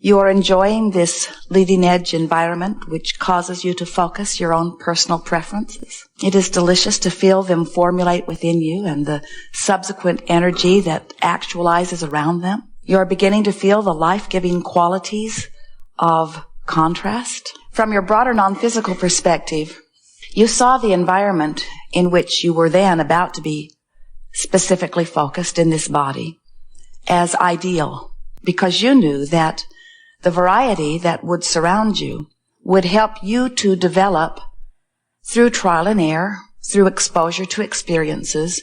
You are enjoying this leading edge environment which causes you to focus your own personal preferences. It is delicious to feel them formulate within you and the subsequent energy that actualizes around them. You are beginning to feel the life-giving qualities of contrast. From your broader non-physical perspective, you saw the environment in which you were then about to be specifically focused in this body as ideal, because you knew that the variety that would surround you would help you to develop, through trial and error, through exposure to experiences,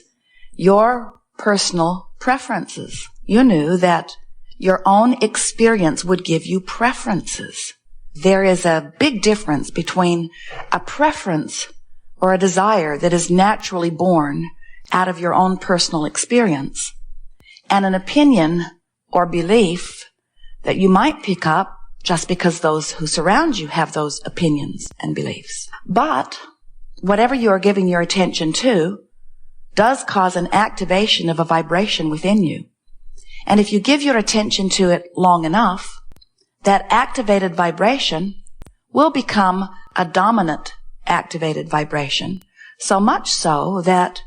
your personal preferences. You knew that your own experience would give you preferences. There is a big difference between a preference or a desire that is naturally born out of your own personal experience and an opinion or belief that you might pick up just because those who surround you have those opinions and beliefs. But whatever you are giving your attention to does cause an activation of a vibration within you. And if you give your attention to it long enough, that activated vibration will become a dominant activated vibration, so much so that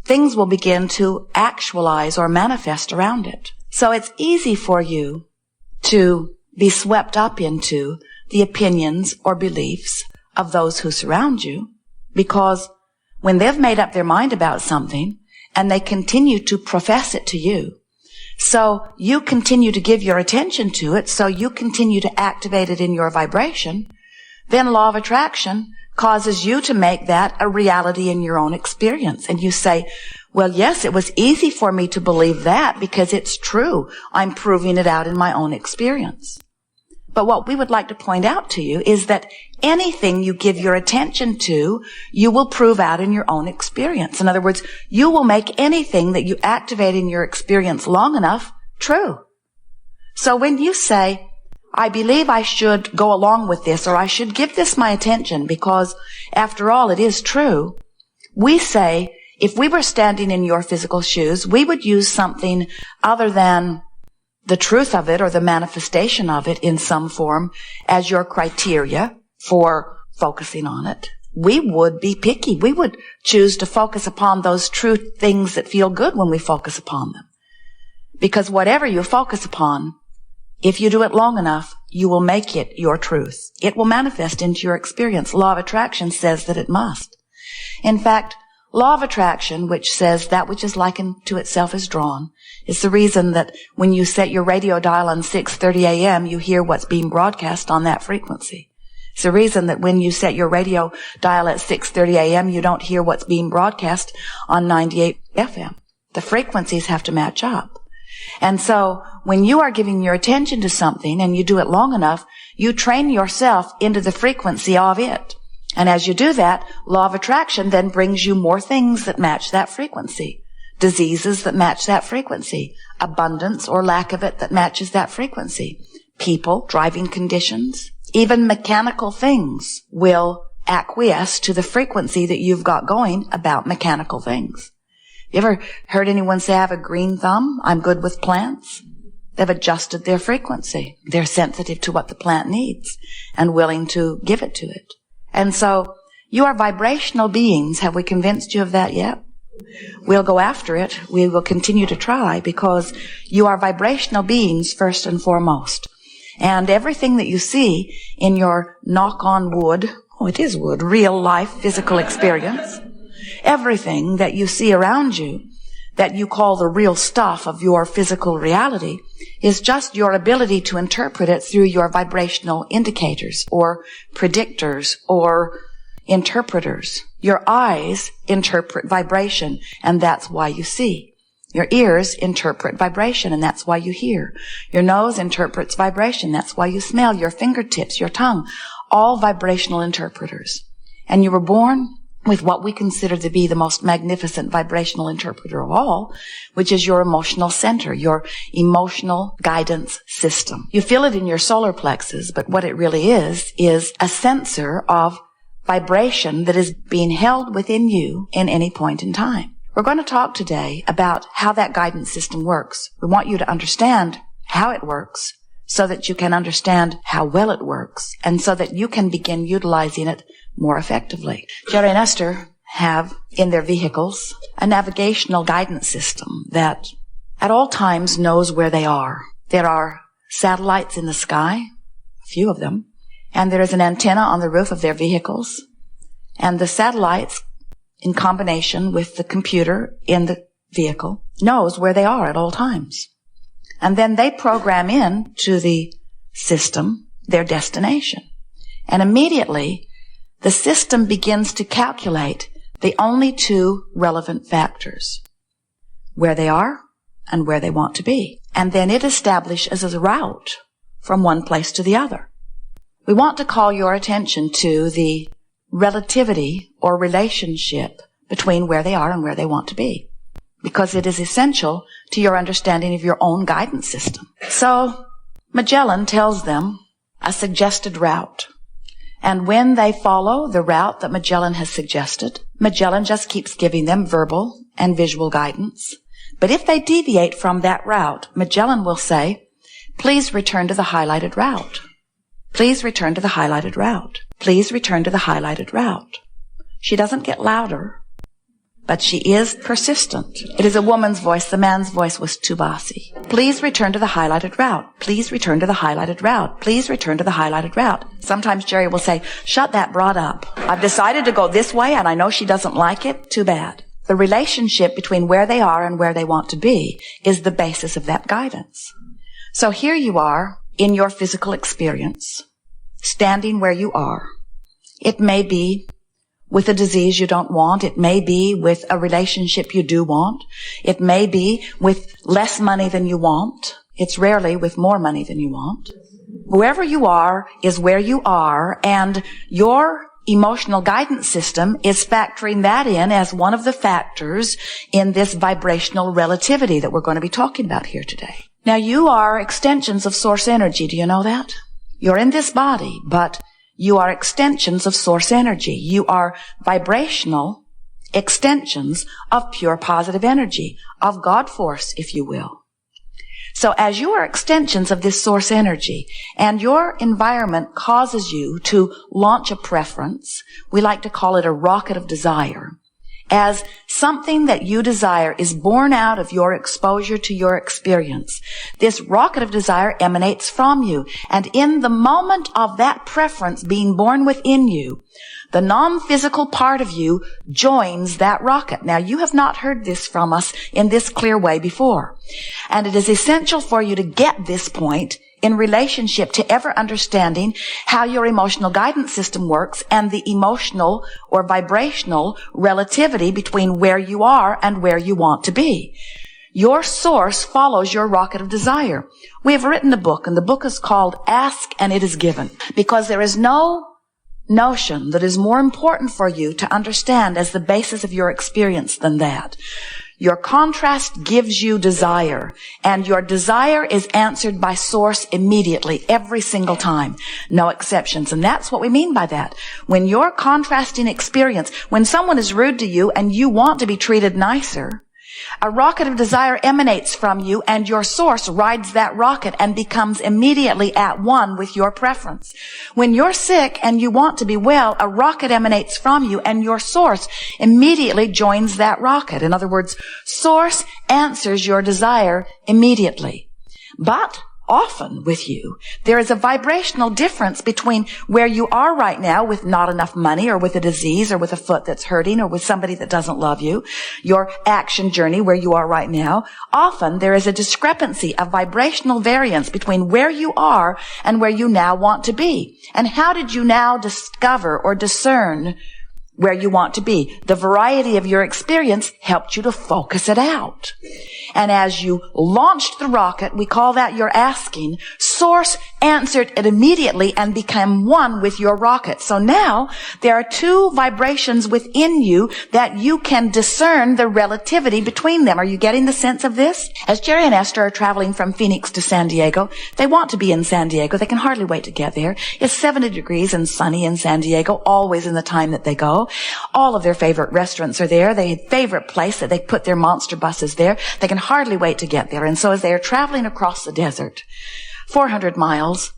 things will begin to actualize or manifest around it. So it's easy for you to be swept up into the opinions or beliefs of those who surround you, because when they've made up their mind about something and they continue to profess it to you, so you continue to give your attention to it, so you continue to activate it in your vibration, then law of attraction causes you to make that a reality in your own experience. And you say, well, yes, it was easy for me to believe that because it's true. I'm proving it out in my own experience. But what we would like to point out to you is that anything you give your attention to, you will prove out in your own experience. In other words, you will make anything that you activate in your experience long enough true. So when you say, I believe I should go along with this, or I should give this my attention because, after all, it is true, we say, if we were standing in your physical shoes, we would use something other than the truth of it or the manifestation of it in some form as your criteria for focusing on it. We would be picky. We would choose to focus upon those true things that feel good when we focus upon them. Because whatever you focus upon, if you do it long enough, you will make it your truth. It will manifest into your experience. Law of attraction says that it must. In fact, law of attraction, which says that which is likened to itself is drawn, is the reason that when you set your radio dial on 6:30 a.m., you hear what's being broadcast on that frequency. It's the reason that when you set your radio dial at 6:30 a.m., you don't hear what's being broadcast on 98 FM. The frequencies have to match up. And so when you are giving your attention to something and you do it long enough, you train yourself into the frequency of it. And as you do that, law of attraction then brings you more things that match that frequency. Diseases that match that frequency. Abundance or lack of it that matches that frequency. People, driving conditions, even mechanical things will acquiesce to the frequency that you've got going about mechanical things. You ever heard anyone say, I have a green thumb, I'm good with plants? They've adjusted their frequency. They're sensitive to what the plant needs and willing to give it to it. And so, you are vibrational beings. Have we convinced you of that yet? We'll go after it. We will continue to try because you are vibrational beings first and foremost. And everything that you see in your knock on wood, it is wood, real life physical experience, everything that you see around you that you call the real stuff of your physical reality is just your ability to interpret it through your vibrational indicators or predictors or interpreters. Your eyes interpret vibration, and that's why you see. Your ears interpret vibration, and that's why you hear. Your nose interprets vibration, that's why you smell. Your fingertips, your tongue, all vibrational interpreters. And you were born with what we consider to be the most magnificent vibrational interpreter of all, which is your emotional center, your emotional guidance system. You feel it in your solar plexus, but what it really is a sensor of vibration that is being held within you in any point in time. We're going to talk today about how that guidance system works. We want you to understand how it works so that you can understand how well it works and so that you can begin utilizing it more effectively. Jerry and Esther have in their vehicles a navigational guidance system that at all times knows where they are. There are satellites in the sky, a few of them, and there is an antenna on the roof of their vehicles, and the satellites in combination with the computer in the vehicle knows where they are at all times. And then they program in to the system their destination. And immediately, the system begins to calculate the only two relevant factors, where they are and where they want to be. And then it establishes a route from one place to the other. We want to call your attention to the relativity or relationship between where they are and where they want to be, because it is essential to your understanding of your own guidance system. So Magellan tells them a suggested route. And when they follow the route that Magellan has suggested, Magellan just keeps giving them verbal and visual guidance. But if they deviate from that route, Magellan will say, please return to the highlighted route. Please return to the highlighted route. Please return to the highlighted route. She doesn't get louder, but she is persistent. It is a woman's voice. The man's voice was too bossy. Please return to the highlighted route. Please return to the highlighted route. Please return to the highlighted route. Sometimes Jerry will say, shut that broad up. I've decided to go this way and I know she doesn't like it. Too bad. The relationship between where they are and where they want to be is the basis of that guidance. So here you are in your physical experience, standing where you are. It may be with a disease you don't want. It may be with a relationship you do want. It may be with less money than you want. It's rarely with more money than you want. Wherever you are is where you are, and your emotional guidance system is factoring that in as one of the factors in this vibrational relativity that we're going to be talking about here today. Now, you are extensions of source energy. Do you know that? You're in this body, but you are extensions of source energy. You are vibrational extensions of pure positive energy, of God force, if you will. So as you are extensions of this source energy and your environment causes you to launch a preference, we like to call it a rocket of desire, as something that you desire is born out of your exposure to your experience. This rocket of desire emanates from you. And in the moment of that preference being born within you, the non-physical part of you joins that rocket. Now, you have not heard this from us in this clear way before. And it is essential for you to get this point in relationship to ever understanding how your emotional guidance system works and the emotional or vibrational relativity between where you are and where you want to be. Your source follows your rocket of desire. We have written a book, and the book is called Ask and It Is Given, because there is no notion that is more important for you to understand as the basis of your experience than that. Your contrast gives you desire, and your desire is answered by source immediately, every single time. No exceptions. And that's what we mean by that. When you're contrasting experience, when someone is rude to you and you want to be treated nicer, a rocket of desire emanates from you, and your source rides that rocket and becomes immediately at one with your preference. When you're sick and you want to be well, a rocket emanates from you, and your source immediately joins that rocket. In other words, source answers your desire immediately. But often with you, there is a vibrational difference between where you are right now with not enough money, or with a disease, or with a foot that's hurting, or with somebody that doesn't love you, your action journey where you are right now. Often there is a discrepancy, a vibrational variance between where you are and where you now want to be. And how did you now discover or discern where you want to be? The variety of your experience helped you to focus it out. And as you launched the rocket, we call that your asking, source answered it immediately and became one with your rocket. So now there are two vibrations within you that you can discern the relativity between them. Are you getting the sense of this? As Jerry and Esther are traveling from Phoenix to San Diego, they want to be in San Diego. They can hardly wait to get there. It's 70 degrees and sunny in San Diego, always in the time that they go. All of their favorite restaurants are there. Their favorite place that they put their monster buses there. They can hardly wait to get there. And so as they are traveling across the desert, 400 miles.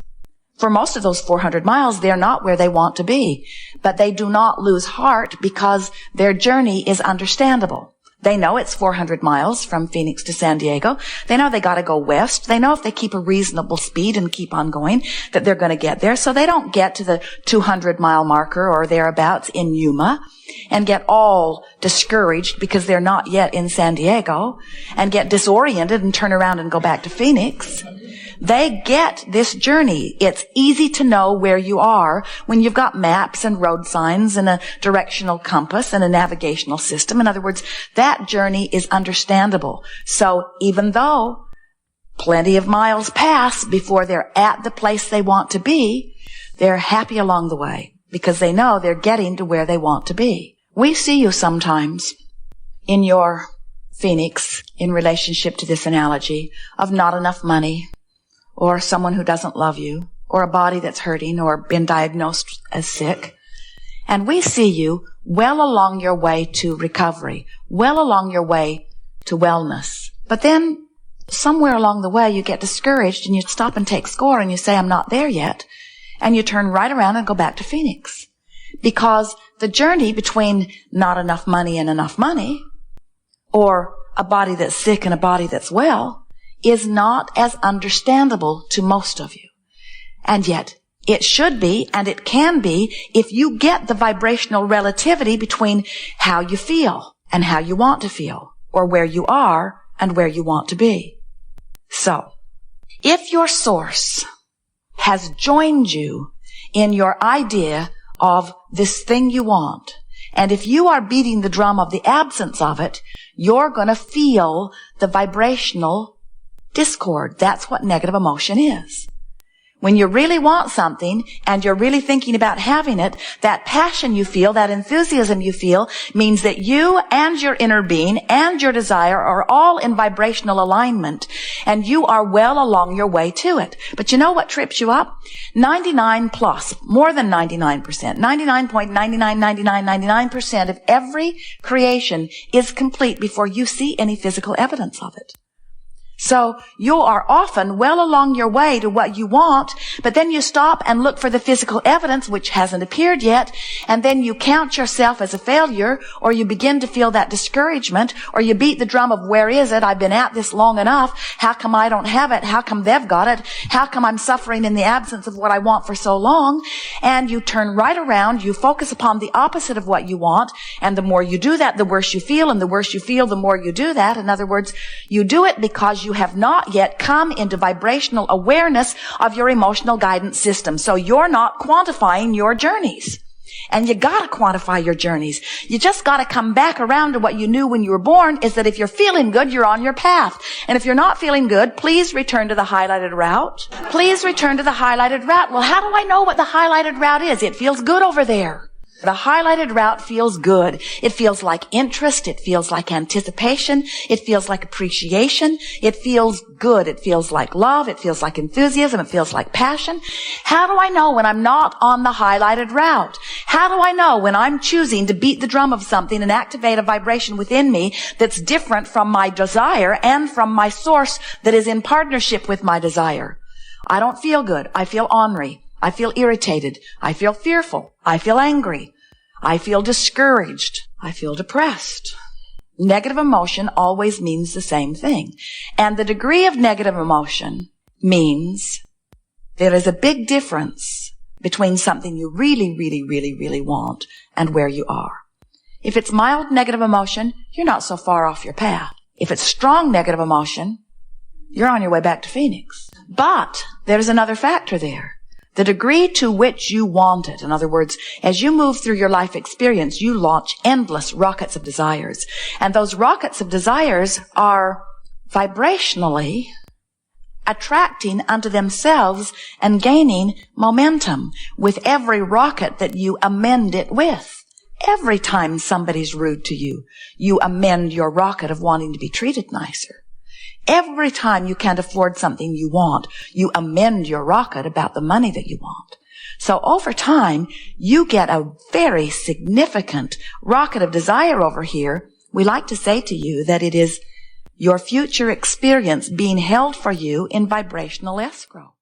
For most of those 400 miles, they're not where they want to be. But they do not lose heart because their journey is understandable. They know it's 400 miles from Phoenix to San Diego. They know they got to go west. They know if they keep a reasonable speed and keep on going that they're going to get there. So they don't get to the 200-mile marker or thereabouts in Yuma and get all discouraged because they're not yet in San Diego and get disoriented and turn around and go back to Phoenix. They get this journey. It's easy to know where you are when you've got maps and road signs and a directional compass and a navigational system. In other words, that journey is understandable. So even though plenty of miles pass before they're at the place they want to be, they're happy along the way because they know they're getting to where they want to be. We see you sometimes in your Phoenix in relationship to this analogy of not enough money, or someone who doesn't love you, or a body that's hurting, or been diagnosed as sick. And we see you well along your way to recovery, well along your way to wellness. But then, somewhere along the way, you get discouraged, and you stop and take score, and you say, I'm not there yet. And you turn right around and go back to Phoenix. Because the journey between not enough money and enough money, or a body that's sick and a body that's well, is not as understandable to most of you. And yet, it should be, and it can be, if you get the vibrational relativity between how you feel and how you want to feel, or where you are and where you want to be. So, if your source has joined you in your idea of this thing you want, and if you are beating the drum of the absence of it, you're going to feel the vibrational discord. That's what negative emotion is. When you really want something and you're really thinking about having it, that passion you feel, that enthusiasm you feel, means that you and your inner being and your desire are all in vibrational alignment, and you are well along your way to it. But you know what trips you up? 99 plus, more than 99%, 99.999999% of every creation is complete before you see any physical evidence of it. So you are often well along your way to what you want, but then you stop and look for the physical evidence which hasn't appeared yet, and then you count yourself as a failure, or you begin to feel that discouragement, or you beat the drum of where is it? I've been at this long enough. How come I don't have it? How come they've got it? How come I'm suffering in the absence of what I want for so long? And you turn right around, you focus upon the opposite of what you want, and the more you do that, the worse you feel, and the worse you feel, the more you do that. In other words, you do it because you have not yet come into vibrational awareness of your emotional guidance system. So you're not quantifying your journeys. And you gotta quantify your journeys. You just gotta come back around to what you knew when you were born, is that if you're feeling good, you're on your path. And if you're not feeling good, please return to the highlighted route. Please return to the highlighted route. Well, how do I know what the highlighted route is? It feels good over there. The highlighted route feels good. It feels like interest. It feels like anticipation. It feels like appreciation. It feels good. It feels like love. It feels like enthusiasm. It feels like passion. How do I know when I'm not on the highlighted route? How do I know when I'm choosing to beat the drum of something and activate a vibration within me that's different from my desire and from my source that is in partnership with my desire? I don't feel good. I feel ornery. I feel irritated. I feel fearful. I feel angry. I feel discouraged. I feel depressed. Negative emotion always means the same thing. And the degree of negative emotion means there is a big difference between something you really, really, really, really want and where you are. If it's mild negative emotion, you're not so far off your path. If it's strong negative emotion, you're on your way back to Phoenix. But there's another factor there. The degree to which you want it. In other words, as you move through your life experience, you launch endless rockets of desires. And those rockets of desires are vibrationally attracting unto themselves and gaining momentum with every rocket that you amend it with. Every time somebody's rude to you, you amend your rocket of wanting to be treated nicer. Every time you can't afford something you want, you amend your rocket about the money that you want. So over time, you get a very significant rocket of desire over here. We like to say to you that it is your future experience being held for you in vibrational escrow.